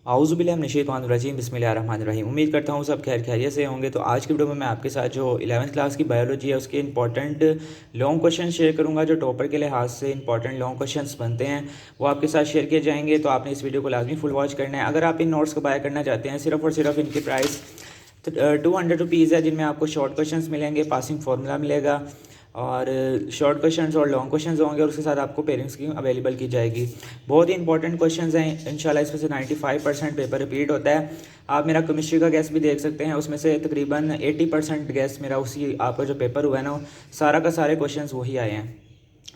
आऊज़ुबिल्लाहिमिनश्शैतानिर्रजीम बिस्मिल्लाहिर्रहमानिर्रहीम। उम्मीद करता हूँ सब खैरियत से होंगे। तो आज की वीडियो में मैं आपके साथ जो 11वीं क्लास की बायोलॉजी है उसके इंपॉर्टेंट लॉन्ग क्वेश्चन शेयर करूँगा, जो टॉपर के लिहाज से इंपॉर्टेंट लॉन्ग क्वेश्चंस बनते हैं वो आपके साथ शेयर किए जाएंगे। तो आपने इस वीडियो को लाजमी फुल वॉच करना है। अगर आप इन नोट्स को बाय करना चाहते हैं, सिर्फ और सिर्फ इनकी प्राइस 200 रुपीज़ है, जिनमें आपको शॉर्ट क्वेश्चंस मिलेंगे, पासिंग फार्मूला मिलेगा और शॉर्ट क्वेश्चंस और लॉन्ग क्वेश्चंस होंगे, और उसके साथ आपको पेरेंट्स की अवेलेबल की जाएगी। बहुत ही इंपॉर्टेंट क्वेश्चंस हैं इंशाल्लाह। इसमें से 95% पेपर रिपीट होता है। आप मेरा केमिस्ट्री का गैस भी देख सकते हैं, उसमें से तकरीबन 80% गैस मेरा उसी आपका जो पेपर हुआ है ना, सारा का सारे क्वेश्चंस वही आए हैं।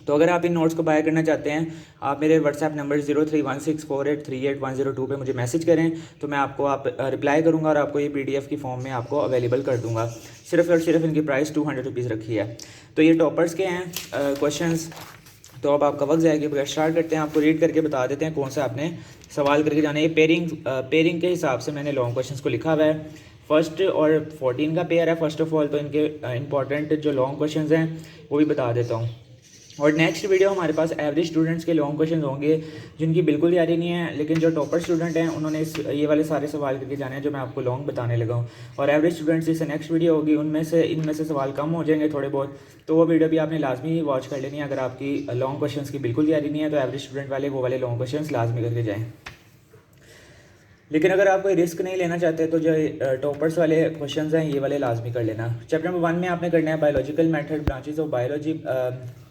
तो अगर आप इन नोट्स को बाय करना चाहते हैं, आप मेरे व्हाट्सएप नंबर 031648383102 पे मुझे मैसेज करें, तो मैं आपको रिप्लाई करूँगा और आपको ये PDF की फॉर्म में आपको अवेलेबल कर दूँगा। सिर्फ और सिर्फ इनकी प्राइस 200 रुपीज़ रखी है। तो ये टॉपर्स के हैं क्वेश्चंस। तो अब आपका वक्त जाएगा, बगैर स्टार्ट करते हैं। आपको रीड करके बता देते हैं कौन सा आपने सवाल करके जाना है। ये पेयरिंग के हिसाब से मैंने लॉन्ग क्वेश्चंस को लिखा हुआ है। फर्स्ट और 14 का पेयर है फर्स्ट ऑफ ऑल। तो इनके इंपॉर्टेंट जो लॉन्ग क्वेश्चंस हैं वो भी बता देता हूँ। और नेक्स्ट वीडियो हमारे पास एवरेज स्टूडेंट्स के लॉन्ग क्वेश्चन होंगे, जिनकी बिल्कुल तैयारी नहीं है, लेकिन जो टॉपर स्टूडेंट हैं उन्होंने ये वाले सारे सवाल करके जाने हैं जो मैं आपको लॉन्ग बताने लगा हूँ। और एवरेज स्टूडेंट्स इससे नेक्स्ट वीडियो होगी, इनमें से सवाल कम हो जाएंगे थोड़े बहुत, तो वो वीडियो भी आपने लाजमी वॉच कर लेनी है। अगर आपकी लॉन्ग क्वेश्चन की बिल्कुल तैयारी नहीं है तो एवरेज स्टूडेंट वाले वो वाले लॉन्ग क्वेश्चन लाजमी करके जाएँ। लेकिन अगर आप कोई रिस्क नहीं लेना चाहते तो जो टॉपर्स वाले क्वेश्चंस हैं ये वाले लाजमी कर लेना। चैप्टर नंबर 1 में आपने करना है biological method branches of biology.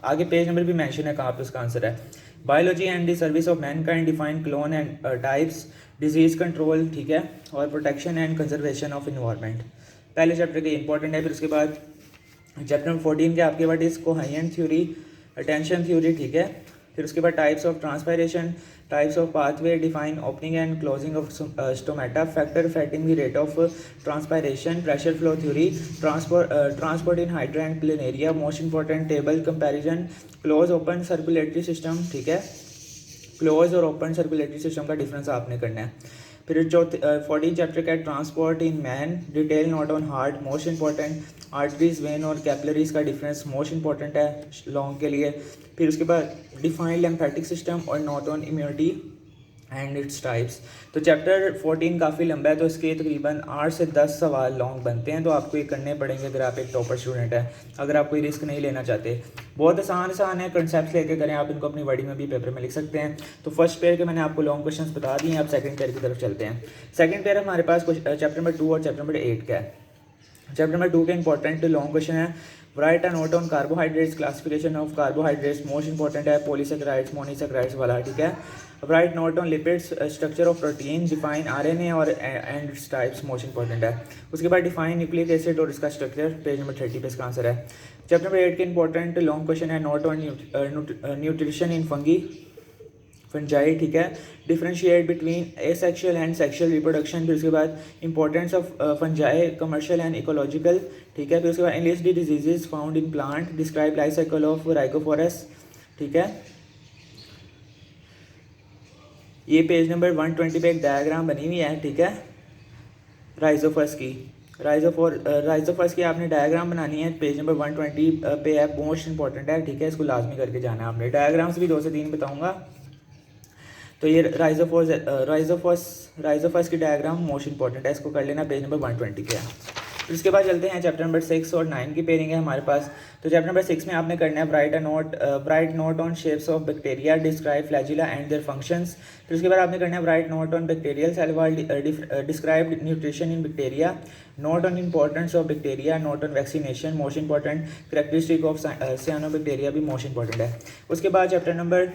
आगे पेज नंबर भी मेंशन है कहाँ पे उसका आंसर है। Biology and the service of Mankind, define clone and types, disease control, ठीक है, और protection and conservation of environment. पहले चैप्टर के इंपॉर्टेंट है। फिर उसके बाद चैप्टर नंबर 14 के आपके what is coherent theory, attention theory, ठीक है। फिर उसके बाद types of transpiration, types of pathway, define opening and closing of stomata, factor affecting the rate of transpiration, pressure flow theory, transport in hydra and planaria, most important table comparison, close open circulatory system, ठीक है। Close और open circulatory system का difference आपने करना है। फिर जो 14 chapter का transport in man, detail note on heart, most important, arteries, vein और कैपिलरीज का डिफरेंस मोस्ट इंपॉर्टेंट है लॉन्ग के लिए। फिर उसके बाद डिफाइन लिम्फेटिक सिस्टम और note on immunity and its types. तो चैप्टर 14 काफ़ी लंबा है, तो इसके तकरीबन 8 से 10 सवाल लॉन्ग बनते हैं। तो आपको ये करने पड़ेंगे अगर आप एक टॉपर स्टूडेंट हैं, अगर आप कोई रिस्क नहीं लेना चाहते। बहुत आसान है, कंसेप्ट लेके करें, आप इनको अपनी वर्डिंग में भी पेपर में लिख सकते हैं। तो फर्स्ट पेयर के मैंने आपको लॉन्ग क्वेश्चंस बता दिए, आप सेकंड पेयर की तरफ चलते हैं। सेकंड पेयर हमारे पास चैप्टर नंबर 2 और चैप्टर नंबर 8 का है। चैप्टर नंबर 2 के इंपॉर्टेंट लॉन्ग क्वेश्चन है। Right a note on carbohydrates, classification of carbohydrates, most important है, पॉलीसेकेराइड्स, मोनोसेकेराइड्स वाला, ठीक है। Write note on lipids, structure of protein, define RNA और and its types, most important है। उसके बाद डिफाइन न्यूक्लिक एसिड और इसका स्ट्रक्चर, पेज नंबर 30 पे इसका आंसर है। चैप्टर नंबर 8 के इंपॉर्टेंट लॉन्ग क्वेश्चन है। Note on nutrition in fungi, ठीक है। Differentiate between asexual and sexual reproduction. फिर उसके बाद importance of fungi, commercial and ecological, ठीक है। फिर उसके बाद enlist the diseases found in plant, describe life cycle of rhizopus, ठीक है। ये पेज नंबर 120 पे एक डायग्राम बनी हुई है, ठीक है, राइजोफस की आपने डायग्राम बनानी है। पेज नंबर 120 पे है, मोस्ट इंपॉर्टेंट है, ठीक है। इसको लाजमी करके जाना है आपने। डायग्राम्स भी 2 से 3 बताऊंगा। तो ये राइजोफस की डायग्राम मोस्ट इंपॉर्टेंट है, इसको कर लेना, पेज नंबर 120 के है। फिर उसके बाद चलते हैं चैप्टर नंबर 6 और 9 की पेयरिंग है हमारे पास। तो चैप्टर नंबर 6 में आपने करना है write note on shapes of bacteria, describe flagella and their functions. फिर उसके बाद आपने करना है write note on bacterial cell wall, describe nutrition in bacteria, note on importance of bacteria, note on vaccination, most important, characteristic of cyanobacteria भी most important है। उसके बाद चैप्टर नंबर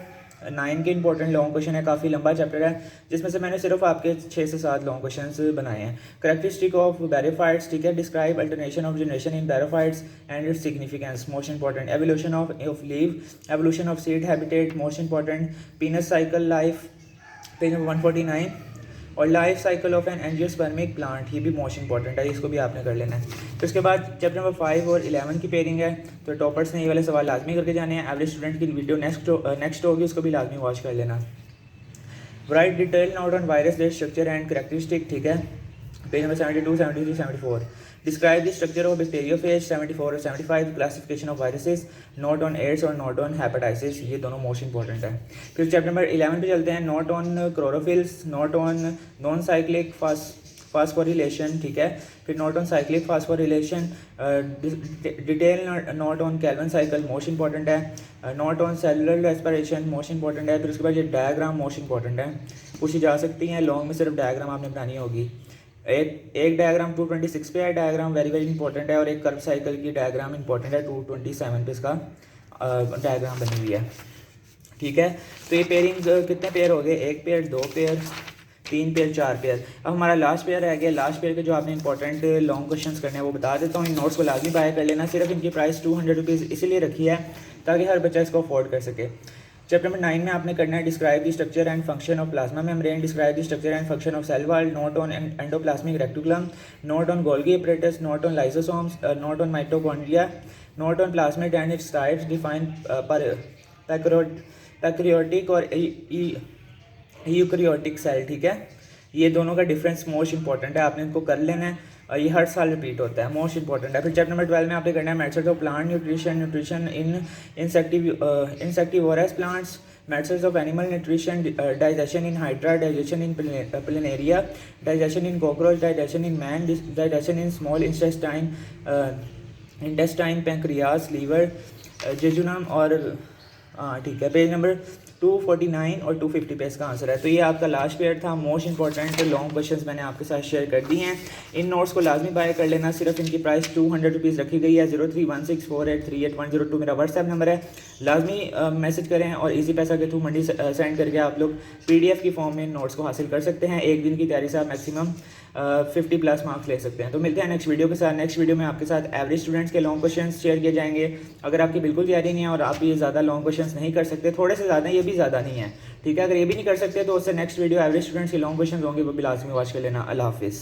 9 के इंपॉर्टेंट लॉन्ग क्वेश्चन है। काफ़ी लंबा चैप्टर है, जिसमें से मैंने सिर्फ आपके 6 से 7 लॉन्ग क्वेश्चंस बनाए हैं। कैरेक्टरिस्टिक ऑफ बैरोफाइट्स, ठीक है। Describe alternation of generation in bryophytes and its significance, most important. Evolution of leaf, evolution of seed habitat, most important. Pinus cycle life, page number 149। और life cycle of an angiospermic plant, ये भी most important है, इसको भी आपने कर लेना है। तो उसके बाद चैप्टर नंबर 5 और 11 की पेयरिंग है। तो टॉपर्स ने ये वाले सवाल लाजमी करके जाने हैं। एवरेज स्टूडेंट की वीडियो नेक्स्ट होगी, उसको भी लाजमी वॉच कर लेना। Write detail note on virus, their structure and characteristic, ठीक है, page number 72, 73, 74। Describe the structure of bacteriophage 74 और 75, classification of viruses, note on AIDS और नोट ऑन हेपेटाइटिस, ये दोनों मोस्ट इंपॉर्टेंट है। फिर चैप्टर नंबर 11 पे चलते हैं, note on chlorophylls, note on non cyclic phosphorylation, ठीक है। फिर note on cyclic phosphorylation, detail note on Calvin cycle, most important है। Note on cellular respiration, most important है। फिर उसके बाद ये डायग्राम मोस्ट इंपॉर्टेंट है, पूछी जा सकती हैं। लॉन्ग में सिर्फ डायग्राम आपने बनानी होगी। एक डायग्राम 226 पे है, डायग्राम वेरी वेरी इंपॉर्टेंट है। और एक कर्व साइकिल की डायग्राम इंपॉर्टेंट है, 227 पे इसका डायग्राम बनी हुई है, ठीक है। तो ये पेयरिंग कितने पेयर हो गए, एक पेयर, दो पेयर, तीन पेयर, चार पेयर। अब हमारा लास्ट पेयर रह गया। लास्ट पेयर के जो आपने इंपॉर्टेंट लॉन्ग क्वेश्चंस करने हैं वो बता देता हूँ। इन नोट्स को लाजमी बाय कर लेना। सिर्फ इनकी प्राइस 200 रुपीज़ इसीलिए रखी है ताकि हर बच्चा इसको अफोर्ड कर सके। चैप्टर नंबर 9 में आपने करना है describe the structure and function of plasma membrane, describe the structure and function of cell wall, note on endoplasmic reticulum, note on Golgi apparatus, note on lysosomes, note on mitochondria, note on plasmid and its types, define prokaryotic और eukaryotic cell, ठीक है। ये दोनों का difference most important है, आपने इनको कर लेना है और ये हर साल रिपीट होता है, मोस्ट इंपॉर्टेंट है। फिर चैप्टर नंबर 12 में आपने करना है methods of plant nutrition in insectivorous plants, methods of animal nutrition, digestion in hydra, digestion in planaria, digestion in cockroach, digestion in man, digestion in small intestine, pancreas, liver, jejunum और ठीक है। Page number 249 और 250 पे इसका answer है। तो ये आपका लास्ट पेयर था, मोस्ट इंपॉर्टेंट लॉन्ग क्वेश्चंस मैंने आपके साथ शेयर कर दिए हैं। इन नोट्स को लाजमी बाय कर लेना। सिर्फ इनकी प्राइस 200 रुपीज़ रखी गई है। 031648380102 मेरा व्हाट्सएप नंबर है, लाजमी मैसेज करें और इजी पैसा के थ्रू मंडी सेंड करके आप लोग PDF की फॉर्म में इन नोट्स को हासिल कर सकते हैं। एक दिन की तैयारी से आप मैक्सिमम 50+ मार्क्स ले सकते हैं। तो मिलते हैं नेक्स्ट वीडियो के साथ। नेक्स्ट वीडियो में आपके साथ एवरेज स्टूडेंट्स के लॉन्ग क्वेश्चंस शेयर किए जाएंगे। अगर आपकी बिल्कुल तैयारी नहीं है और आप ये ज़्यादा लॉन्ग क्वेश्चंस नहीं कर सकते, थोड़े से ज़्यादा, ये भी ज़्यादा नहीं है, ठीक है। अगर ये भी नहीं कर सकते तो उससे नेक्स्ट वीडियो एवरेज स्टूडेंट्स के लॉन्ग क्वेश्चंस होंगे, वो भी लाजमी वॉच कर लेना। अल्लाह हाफिज़।